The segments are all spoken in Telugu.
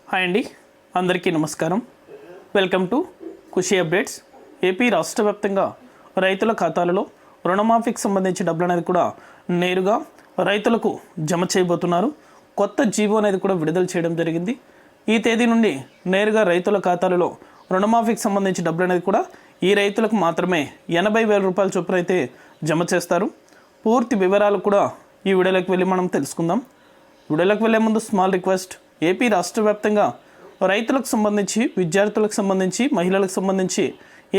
హాయ్ అండి, అందరికీ నమస్కారం. Welcome to Khushi updates. AP రాష్ట్ర వ్యాప్తంగా రైతుల ఖాతాలలో రుణమాఫీకి సంబంధించి డబ్బులు అనేది కూడా నేరుగా రైతులకు జమ చేయబోతున్నారు. కొత్త జీవో అనేది కూడా విడుదల చేయడం జరిగింది. ఈ తేదీ నుండి నేరుగా రైతుల ఖాతాలలో రుణమాఫీకి సంబంధించి డబ్బులు అనేది కూడా ఈ రైతులకు మాత్రమే 80,000 రూపాయల చొప్పున అయితే జమ చేస్తారు. పూర్తి వివరాలు కూడా ఈ వీడియోలోకి వెళ్ళి మనం తెలుసుకుందాం. వీడియోలోకి వెళ్ళే ముందు స్మాల్ రిక్వెస్ట్. ఏపీ రాష్ట్ర వ్యాప్తంగా రైతులకు సంబంధించి, విద్యార్థులకు సంబంధించి, మహిళలకు సంబంధించి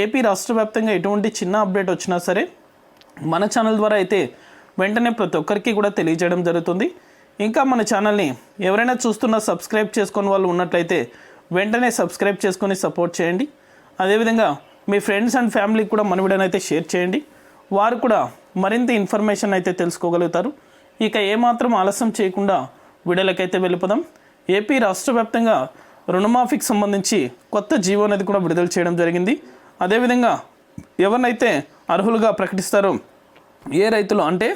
ఏపీ రాష్ట్ర వ్యాప్తంగా ఎటువంటి చిన్న అప్డేట్ వచ్చినా సరే మన ఛానల్ ద్వారా అయితే వెంటనే ప్రతి ఒక్కరికి కూడా తెలియజేయడం జరుగుతుంది. ఇంకా మన ఛానల్ని ఎవరైనా చూస్తున్నా సబ్స్క్రైబ్ చేసుకుని వాళ్ళు ఉన్నట్లయితే వెంటనే సబ్స్క్రైబ్ చేసుకొని సపోర్ట్ చేయండి. అదేవిధంగా మీ ఫ్రెండ్స్ అండ్ ఫ్యామిలీకి కూడా మన వీడియోని అయితే షేర్ చేయండి. వారు కూడా మరింత ఇన్ఫర్మేషన్ అయితే తెలుసుకోగలుగుతారు. ఇక ఏమాత్రం ఆలస్యం చేయకుండా వీడియోలకైతే వెళ్ళిపోదాం. ఏపీ రాష్ట్ర వ్యాప్తంగా రుణమాఫీకి సంబంధించి కొత్త జీవో అనేది కూడా విడుదల చేయడం జరిగింది. అదేవిధంగా ఎవరినైతే అర్హులుగా ప్రకటిస్తారో, ఏ రైతులు అంటే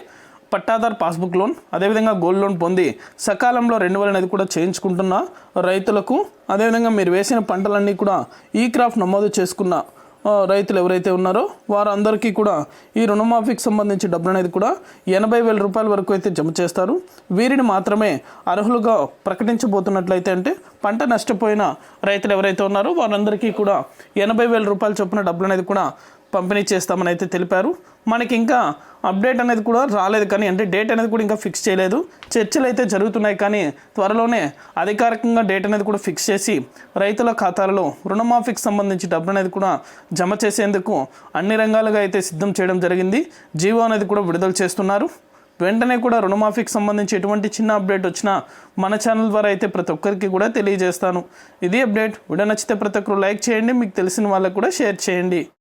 పట్టాదార్ పాస్బుక్ లోన్, అదేవిధంగా గోల్డ్ లోన్ పొంది సకాలంలో రెన్యువల్ అనేది కూడా చేయించుకుంటున్న రైతులకు, అదేవిధంగా మీరు వేసిన పంటలన్నీ కూడా ఈ క్రాప్ నమోదు చేసుకున్న రైతులు ఎవరైతే ఉన్నారో వారందరికీ కూడా ఈ రుణమాఫీకి సంబంధించి డబ్బులు అనేది కూడా 80,000 రూపాయల వరకు అయితే జమ చేస్తారు. వీరిని మాత్రమే అర్హులుగా ప్రకటించబోతున్నట్లయితే, అంటే పంట నష్టపోయిన రైతులు ఎవరైతే ఉన్నారో వారందరికీ కూడా 80,000 రూపాయల చొప్పున డబ్బులు అనేది కూడా పంపిణీ చేస్తామని అయితే తెలిపారు. మనకి ఇంకా అప్డేట్ అనేది కూడా రాలేదు, కానీ అంటే డేట్ అనేది కూడా ఇంకా ఫిక్స్ చేయలేదు. చర్చలు అయితే జరుగుతున్నాయి, కానీ త్వరలోనే అధికారికంగా డేట్ అనేది కూడా ఫిక్స్ చేసి రైతుల ఖాతాలలో రుణమాఫీకి సంబంధించి డబ్బులు అనేది కూడా జమ చేసేందుకు అన్ని రంగాలుగా అయితే సిద్ధం చేయడం జరిగింది. జీవో అనేది కూడా విడుదల చేస్తున్నారు. వెంటనే కూడా రుణమాఫీకి సంబంధించి ఎటువంటి చిన్న అప్డేట్ వచ్చినా మన ఛానల్ ద్వారా అయితే ప్రతి ఒక్కరికి కూడా తెలియజేస్తాను. ఇది అప్డేట్. వీడియో నచ్చితే ప్రతి ఒక్కరు లైక్ చేయండి, మీకు తెలిసిన వాళ్ళకు కూడా షేర్ చేయండి.